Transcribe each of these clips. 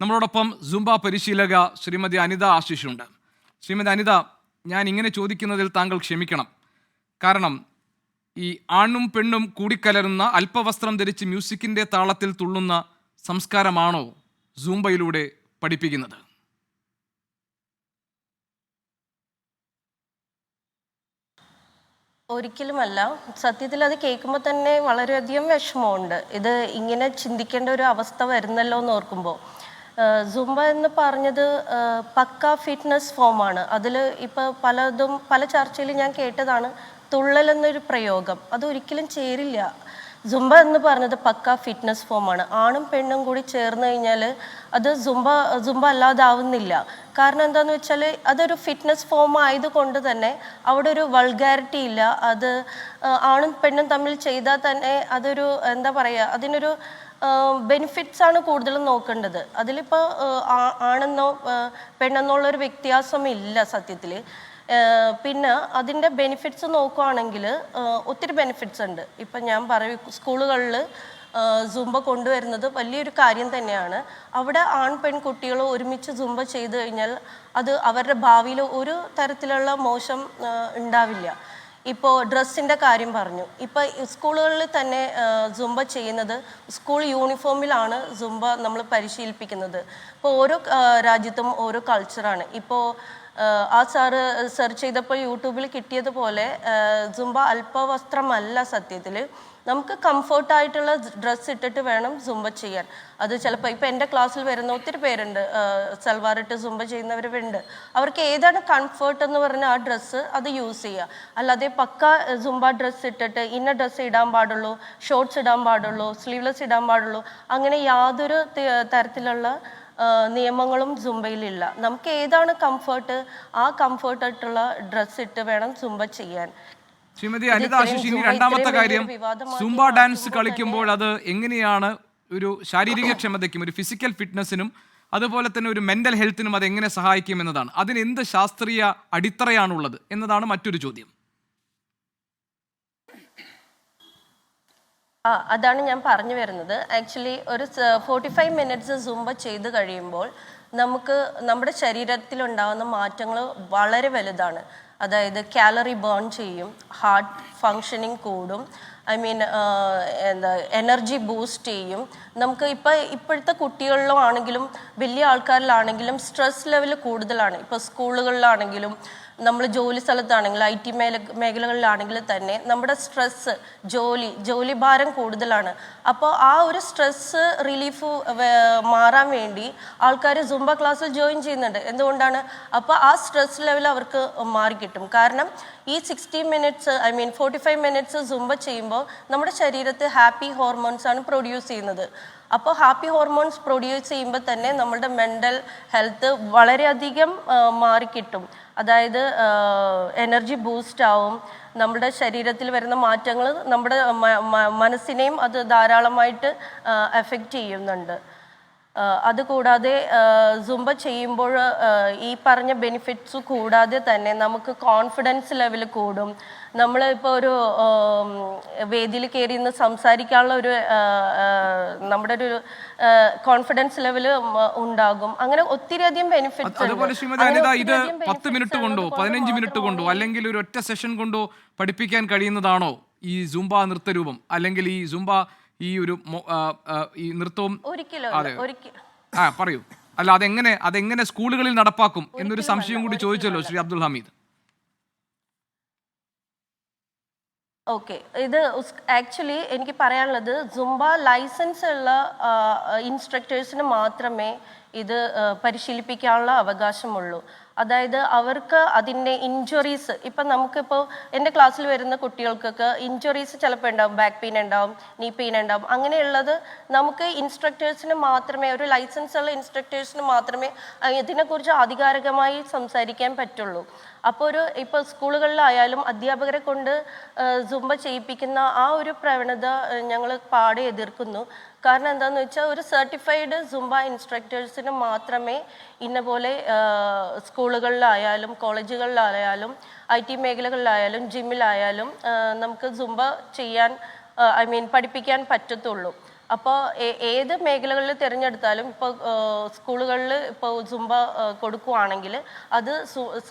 നമ്മളോടൊപ്പം സുംബ പരിശീലക ശ്രീമതി അനിത ആശിഷുണ്ട്. ശ്രീമതി അനിത, ഞാൻ ഇങ്ങനെ ചോദിക്കുന്നതിൽ താങ്കൾ ക്ഷമിക്കണം. കാരണം ഈ ആണും പെണ്ണും കൂടിക്കലരുന്ന അല്പവസ്ത്രം ധരിച്ച് മ്യൂസിക്കിൻ്റെ താളത്തിൽ തുള്ളുന്ന സംസ്കാരമാണോ സൂംബയിലൂടെ പഠിപ്പിക്കുന്നത്? ഒരിക്കലുമല്ല. സത്യത്തിൽ അത് കേൾക്കുമ്പോൾ തന്നെ വളരെയധികം വിഷമമുണ്ട്. ഇത് ഇങ്ങനെ ചിന്തിക്കേണ്ട ഒരു അവസ്ഥ വരുന്നല്ലോ എന്ന് ഓർക്കുമ്പോൾ. സുംബ എന്ന് പറഞ്ഞത് പക്ക ഫിറ്റ്നസ് ഫോമാണ്. അതിൽ ഇപ്പോൾ പല ചർച്ചയിൽ ഞാൻ കേട്ടതാണ് തുള്ളൽ എന്നൊരു പ്രയോഗം. അതൊരിക്കലും ചേരില്ല. സുംബ എന്ന് പറഞ്ഞത് പക്ക ഫിറ്റ്നസ് ഫോമാണ്. ആണും പെണ്ണും കൂടി ചേർന്ന് കഴിഞ്ഞാൽ അത് സുംബ അല്ലാതാവുന്നില്ല. കാരണം എന്താണെന്ന് വെച്ചാൽ അതൊരു ഫിറ്റ്നസ് ഫോം ആയതുകൊണ്ട് തന്നെ അവിടെ ഒരു വൾഗാരിറ്റി ഇല്ല. അത് ആണും പെണ്ണും തമ്മിൽ ചെയ്താൽ തന്നെ അതൊരു എന്താ പറയുക, അതിനൊരു ബെനിഫിറ്റ്സ് ആണ് കൂടുതലും നോക്കേണ്ടത്. അതിലിപ്പോൾ ആണെന്നോ പെണ്ണെന്നുള്ളൊരു വ്യത്യാസമില്ല സത്യത്തിൽ. പിന്നെ അതിൻ്റെ ബെനിഫിറ്റ്സ് നോക്കുകയാണെങ്കിൽ ഒത്തിരി ബെനിഫിറ്റ്സ് ഉണ്ട്. ഇപ്പം ഞാൻ പറയും, സ്കൂളുകളിൽ സുംബ കൊണ്ടുവരുന്നത് വലിയൊരു കാര്യം തന്നെയാണ്. അവിടെ ആൺ പെൺകുട്ടികൾ ഒരുമിച്ച് സുംബ ചെയ്ത് കഴിഞ്ഞാൽ അത് അവരുടെ ഭാവിയിൽ ഒരു തരത്തിലുള്ള മോശം ഉണ്ടാവില്ല. ഇപ്പോൾ ഡ്രസ്സിൻ്റെ കാര്യം പറഞ്ഞു. ഇപ്പോൾ സ്കൂളുകളിൽ തന്നെ സുംബ ചെയ്യുന്നത് സ്കൂൾ യൂണിഫോമിലാണ് സുംബ നമ്മൾ പരിശീലിപ്പിക്കുന്നത്. ഇപ്പോൾ ഓരോ രാജ്യത്തും ഓരോ കൾച്ചറാണ്. ഇപ്പോൾ ആ സാറ് സെർച്ച് ചെയ്തപ്പോൾ യൂട്യൂബിൽ കിട്ടിയതുപോലെ സുംബ അല്പവസ്ത്രമല്ല സത്യത്തിൽ. നമുക്ക് കംഫർട്ടായിട്ടുള്ള ഡ്രസ്സ് ഇട്ടിട്ട് വേണം സുംബ ചെയ്യാൻ. അത് ചിലപ്പോൾ ഇപ്പോൾ എൻ്റെ ക്ലാസ്സിൽ വരുന്ന ഒത്തിരി പേരുണ്ട്, സൽവാറിട്ട് സുംബ ചെയ്യുന്നവരുണ്ട്. അവർക്ക് ഏതാണ് കംഫർട്ട് എന്ന് പറഞ്ഞാൽ ആ ഡ്രസ്സ് അത് യൂസ് ചെയ്യുക. അല്ലാതെ പക്ക സുംബ ഡ്രസ്സ് ഇട്ടിട്ട് ഇന്ന ഡ്രസ്സ് ഇടാൻ പാടുള്ളൂ, ഷോർട്ട്സ് ഇടാൻ പാടുള്ളൂ, സ്ലീവ്ലെസ് ഇടാൻ പാടുള്ളൂ, അങ്ങനെ യാതൊരു തരത്തിലുള്ള നിയമങ്ങളും സുംബയിലില്ല. നമുക്ക് ഏതാണ് കംഫർട്ട്, ആ കംഫർട്ടായിട്ടുള്ള ഡ്രസ്സ് ഇട്ട് വേണം സുംബ ചെയ്യാൻ. ശ്രീമതി അനിത ആശിഷ്, ഇനി രണ്ടാമത്തെ കാര്യം, സുംബ ഡാൻസ് കളിക്കുമ്പോൾ അത് എങ്ങനെയാണ് ഒരു ശാരീരിക ക്ഷമതയ്ക്കും ഒരു ഫിസിക്കൽ ഫിറ്റ്നസിനും അതുപോലെ തന്നെ ഒരു മെന്റൽ ഹെൽത്തിനും അത് എങ്ങനെ സഹായിക്കും എന്നതാണ്. അതിന് എന്ത് ശാസ്ത്രീയ അടിത്തറയാണുള്ളത് എന്നതാണ് മറ്റൊരു ചോദ്യം. അതാണ് ഞാൻ പറഞ്ഞു വരുന്നത്. ആക്ച്വലി ഒരു 45 മിനിറ്റ്സ് സുംബ ചെയ്ത് കഴിയുമ്പോൾ നമുക്ക് നമ്മുടെ ശരീരത്തിലുണ്ടാകുന്ന മാറ്റങ്ങൾ വളരെ വലുതാണ്. അതായത് കാലറി ബേൺ ചെയ്യും, ഹാർട്ട് ഫങ്ഷനിങ് കൂടും, എനർജി ബൂസ്റ്റ് ചെയ്യും. നമുക്ക് ഇപ്പോഴത്തെ കുട്ടികളിലാണെങ്കിലും വലിയ ആൾക്കാരിലാണെങ്കിലും സ്ട്രെസ് ലെവൽ കൂടുതലാണ്. ഇപ്പോൾ സ്കൂളുകളിലാണെങ്കിലും നമ്മൾ ജോലി സ്ഥലത്താണെങ്കിലും IT മേഖലകളിലാണെങ്കിൽ തന്നെ നമ്മുടെ സ്ട്രെസ്സ്, ജോലി ഭാരം കൂടുതലാണ്. അപ്പോൾ ആ ഒരു സ്ട്രെസ്സ് റിലീഫ് മാറാൻ വേണ്ടി ആൾക്കാർ സുംബ ക്ലാസ്സിൽ ജോയിൻ ചെയ്യുന്നുണ്ട്. എന്തുകൊണ്ടാണ്? അപ്പോൾ ആ സ്ട്രെസ് ലെവൽ അവർക്ക് മാറിക്കിട്ടും. കാരണം ഈ 60 മിനിറ്റ്സ് 45 മിനിറ്റ്സ് സുംബ ചെയ്യുമ്പോൾ നമ്മുടെ ശരീരത്തിൽ ഹാപ്പി ഹോർമോൺസ് ആണ് പ്രൊഡ്യൂസ് ചെയ്യുന്നത്. അപ്പോൾ ഹാപ്പി ഹോർമോൺസ് പ്രൊഡ്യൂസ് ചെയ്യുമ്പോൾ തന്നെ നമ്മുടെ മെൻ്റൽ ഹെൽത്ത് വളരെയധികം മാറിക്കിട്ടും. അതായത് എനർജി ബൂസ്റ്റ് ആവും. നമ്മുടെ ശരീരത്തിൽ വരുന്ന മാറ്റങ്ങൾ നമ്മുടെ മനസ്സിനെയും അത് ധാരാളമായിട്ട് എഫക്റ്റ് ചെയ്യുന്നുണ്ട്. അതുകൂടാതെ സുംബ ചെയ്യുമ്പോൾ ഈ പറഞ്ഞ ബെനിഫിറ്റ്സ് കൂടാതെ തന്നെ നമുക്ക് കോൺഫിഡൻസ് ലെവൽ കൂടും. നമ്മളിപ്പോൾ ഒരു വേദിയിൽ കയറി ഇന്ന് സംസാരിക്കാനുള്ള ഒരു നമ്മുടെ ഒരു കോൺഫിഡൻസ് ലെവൽ ഉണ്ടാകും. അങ്ങനെ ഒത്തിരി അധികം ബെനിഫിറ്റ്സ്. അതുപോലെ ശ്രീമതി അനിത, ഇത് 10 മിനിറ്റ് കൊണ്ടോ 15 മിനിറ്റ് കൊണ്ടോ അല്ലെങ്കിൽ ഒരു ഒറ്റ സെഷൻ കൊണ്ടോ പഠിപ്പിക്കാൻ കഴിയുന്നതാണോ ഈ സുംബ നൃത്തരൂപം? അല്ലെങ്കിൽ ഈ സുംബ ഈ ഒരു ഈ നൃത്തവും പറയൂ. അല്ല, അതെങ്ങനെ സ്കൂളുകളിൽ നടപ്പാക്കും എന്നൊരു സംശയം കൂടി ചോദിച്ചല്ലോ ശ്രീ അബ്ദുൽ ഹമീദ്. ഓക്കെ, ഇത് ആക്ച്വലി എനിക്ക് പറയാനുള്ളത്, സുംബ ലൈസൻസ് ഉള്ള ഇൻസ്ട്രക്ടേഴ്സിന് മാത്രമേ ഇത് പരിശീലിപ്പിക്കാനുള്ള അവകാശമുള്ളൂ. അതായത് അവർക്ക് അതിൻ്റെ ഇഞ്ചുറീസ്, ഇപ്പം നമുക്കിപ്പോൾ എൻ്റെ ക്ലാസ്സിൽ വരുന്ന കുട്ടികൾക്കൊക്കെ ഇഞ്ചുറീസ് ചിലപ്പോൾ ഉണ്ടാവും, ബാക്ക് പെയിൻ ഉണ്ടാവും, നീ പെയിൻ ഉണ്ടാവും. അങ്ങനെയുള്ളത് നമുക്ക് ഇൻസ്ട്രക്ടേഴ്സിന് മാത്രമേ, ഒരു ലൈസൻസ് ഉള്ള ഇൻസ്ട്രക്ടേഴ്സിന് മാത്രമേ ഇതിനെക്കുറിച്ച് ആധികാരികമായി സംസാരിക്കാൻ പറ്റുള്ളൂ. അപ്പോൾ ഇപ്പോൾ സ്കൂളുകളിലായാലും അധ്യാപകരെ കൊണ്ട് സുംബ ചെയ്യിപ്പിക്കുന്ന ആ ഒരു പ്രവണത ഞങ്ങൾ പാടെ എതിർക്കുന്നു. കാരണം എന്താണെന്ന് വെച്ചാൽ ഒരു സർട്ടിഫൈഡ് സുംബ ഇൻസ്ട്രക്ടേഴ്സിന് മാത്രമേ ഇന്ന പോലെ സ്കൂളുകളിലായാലും കോളേജുകളിലായാലും IT മേഖലകളിലായാലും ജിമ്മിലായാലും നമുക്ക് സുംബ ചെയ്യാൻ പഠിപ്പിക്കാൻ പറ്റത്തുള്ളൂ. അപ്പോൾ ഏത് മേഖലകളിൽ തിരഞ്ഞെടുത്താലും ഇപ്പോൾ സ്കൂളുകളിൽ ഇപ്പോൾ സുംബ കൊടുക്കുവാണെങ്കിൽ അത്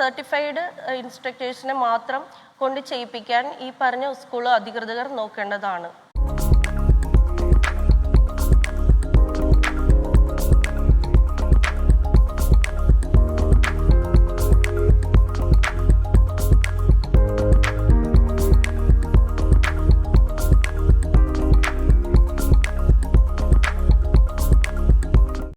സർട്ടിഫൈഡ് ഇൻസ്ട്രക്ടേഴ്സിനെ മാത്രം കൊണ്ട് ചെയ്യിപ്പിക്കാൻ ഈ പറഞ്ഞ സ്കൂൾ അധികൃതർ നോക്കേണ്ടതാണ്.